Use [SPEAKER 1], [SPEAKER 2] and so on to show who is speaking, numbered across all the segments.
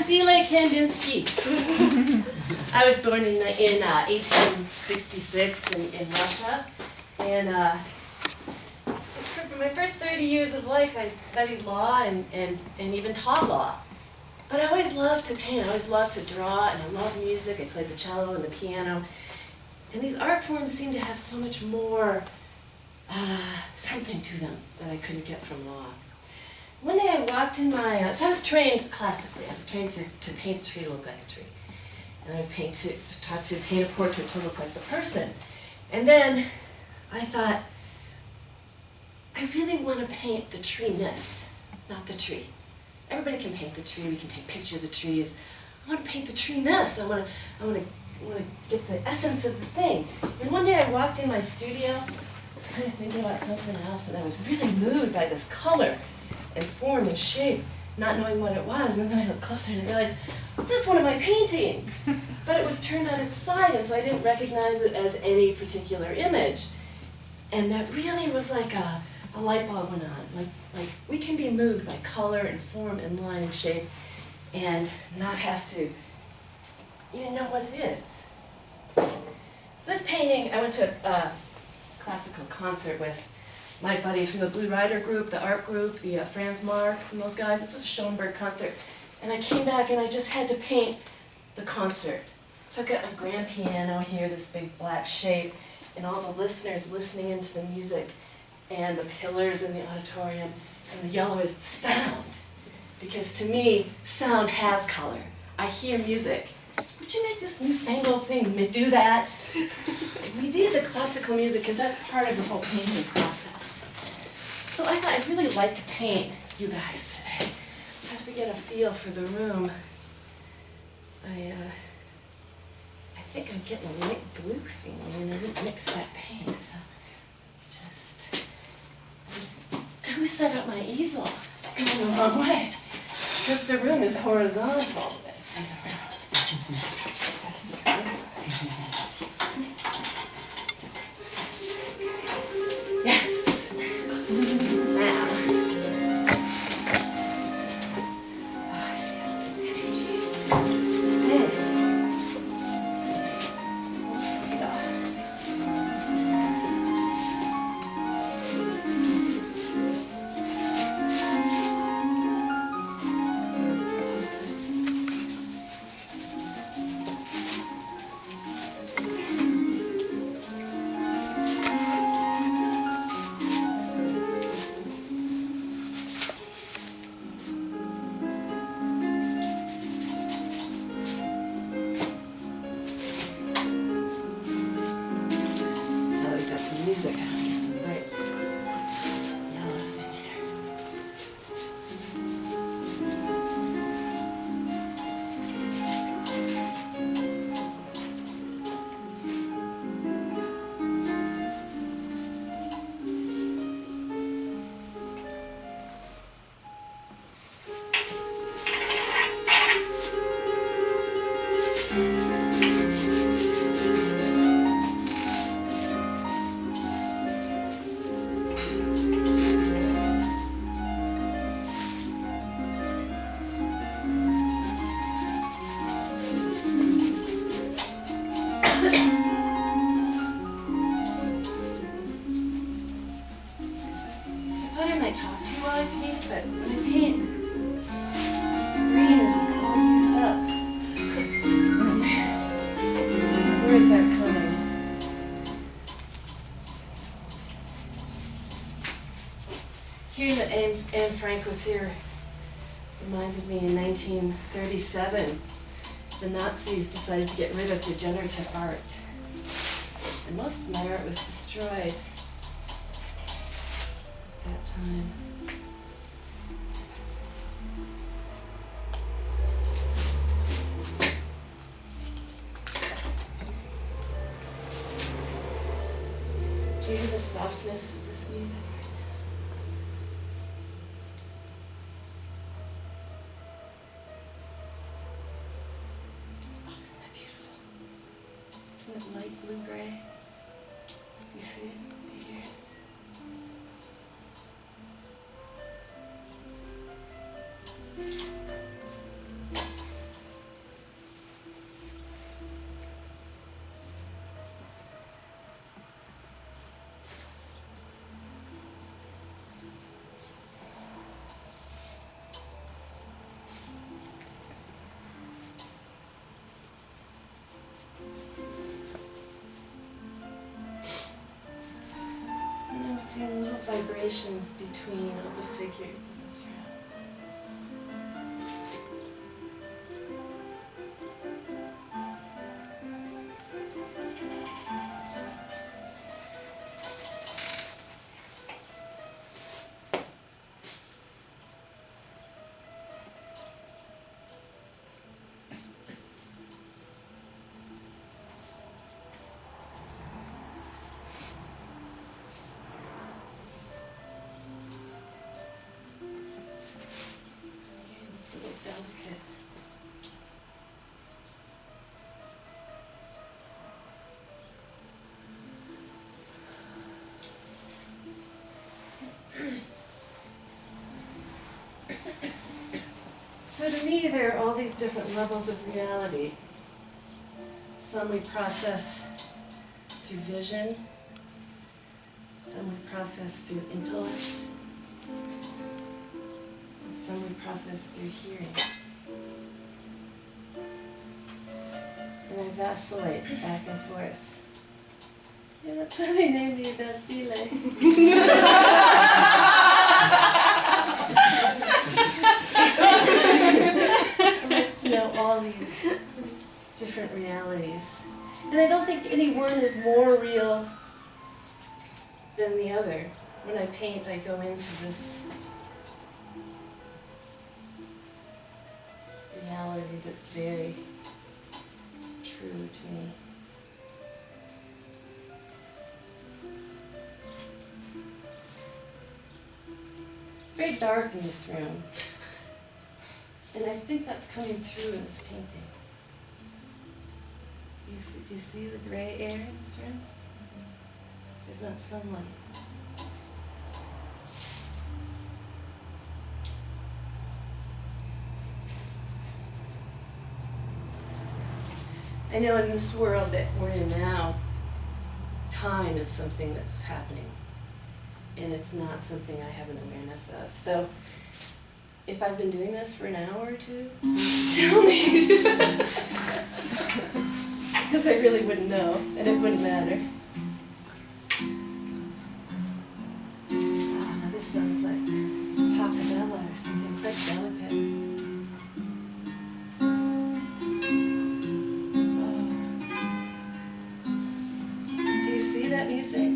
[SPEAKER 1] Kandinsky. I was born in 1866 in Russia, and for my first 30 years of life I studied law and even taught law. But I always loved to paint, I always loved to draw, and I love music. I played the cello and the piano. And these art forms seem to have so much more something to them that I couldn't get from law. One day I walked in my, so I was trained classically. I was trained to paint a tree to look like a tree. And I was taught to paint a portrait to look like the person. And then I thought, I really want to paint the tree-ness, not the tree. Everybody can paint the tree, we can take pictures of trees. I want to paint the tree-ness. I want to get the essence of the thing. And one day I walked in my studio, I was kind of thinking about something else, and I was really moved by this color and form and shape, not knowing what it was. And then I looked closer and I realized, that's one of my paintings. But it was turned on its side, and so I didn't recognize it as any particular image. And that really was like a light bulb went on. Like we can be moved by color and form and line and shape and not have to even know what it is. So this painting, I went to a classical concert with my buddies from the Blue Rider group, the art group, the Franz Marc, and those guys. This was a Schoenberg concert. And I came back and I just had to paint the concert. So I've got my grand piano here, this big black shape, and all the listeners listening into the music, and the pillars in the auditorium, and the yellow is the sound. Because to me, sound has color. I hear music. Would you make this newfangled thing do that? We need the classical music because that's part of the whole painting process. So I thought I'd really like to paint you guys today. I have to get a feel for the room. I think I'm getting a light blue feeling, and I didn't mix that paint, so it's just... Who set up my easel? It's going the wrong way. Because the room is horizontal. Let's see the room. Let's do it this way. Yes. Now. Oh, I see all this energy. Music, I don't get some great yellows in here. Talk to while I paint, but when I paint, my brain is all used up. Words aren't coming. Hearing that Anne Frank was here reminded me in 1937, the Nazis decided to get rid of degenerative art. And most of my art was destroyed that time. Do you hear the softness of this music right now? Oh, isn't that beautiful? Isn't it light blue-gray? You see it? Do you hear it? vibrations between all the figures in this room. It's a little delicate. So to me, there are all these different levels of reality. Some we process through vision, some we process through intellect, and some we process through hearing. And I vacillate back and forth. Yeah, that's why they named me Vacile. I like to know all these different realities. And I don't think any one is more real than the other. When I paint, I go into this reality that's very true to me. It's very dark in this room. And I think that's coming through in this painting. Do you see the gray air in this room? There's not sunlight. I know in this world that we're in now, time is something that's happening. And it's not something I have an awareness of. So if I've been doing this for an hour or two, tell me. Because I really wouldn't know, and it wouldn't matter. Ah, now this sounds like Pacadella or something quite delicate. Oh. Do you see that music?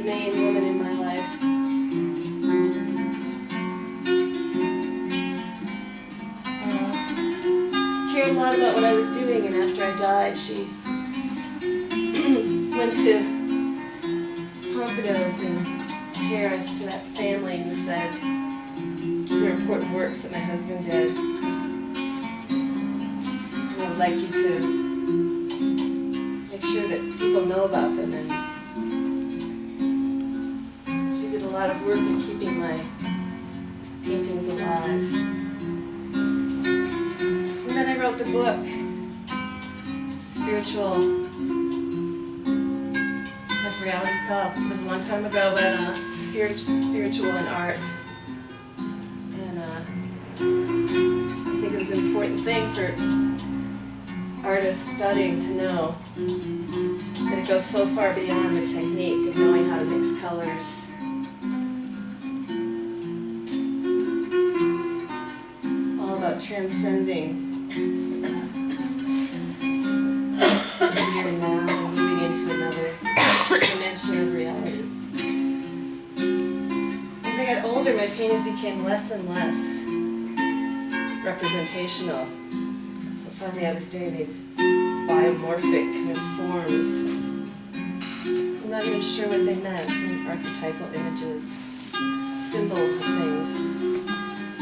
[SPEAKER 1] Main woman in my life. Cared a lot about what I was doing, and after I died, she went to Pompadour's in Paris to that family and said, "These are important works that my husband did, and I would like you to make sure that people know about them." And a lot of work in keeping my paintings alive. And then I wrote the book, Spiritual, I forgot what it's called, it was a long time ago, but Spiritual and Art. And I think it was an important thing for artists studying to know that it goes so far beyond the technique of knowing how to mix colors. Transcending the here and now and moving into another dimension of reality. As I got older, my paintings became less and less representational. So finally I was doing these biomorphic kind of forms. I'm not even sure what they meant, some archetypal images, symbols of things.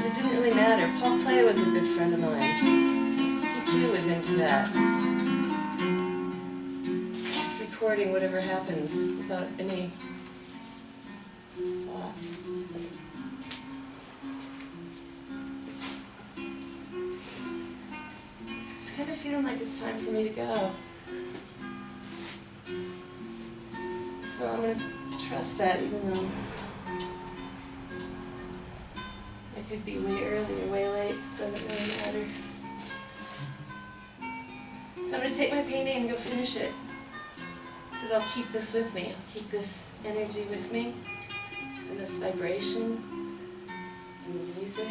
[SPEAKER 1] It didn't really matter. Paul Klee was a good friend of mine. He too was into that. recording whatever happened without any thought. Just kind of feeling like it's time for me to go. So I'm going to trust that, even though I could be way early or way late, doesn't really matter. So I'm going to take my painting and go finish it, because I'll keep this with me. I'll keep this energy with me, and this vibration, and the music,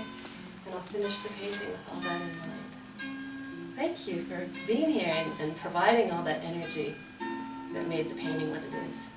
[SPEAKER 1] and I'll finish the painting with all that in mind. Thank you for being here and providing all that energy that made the painting what it is.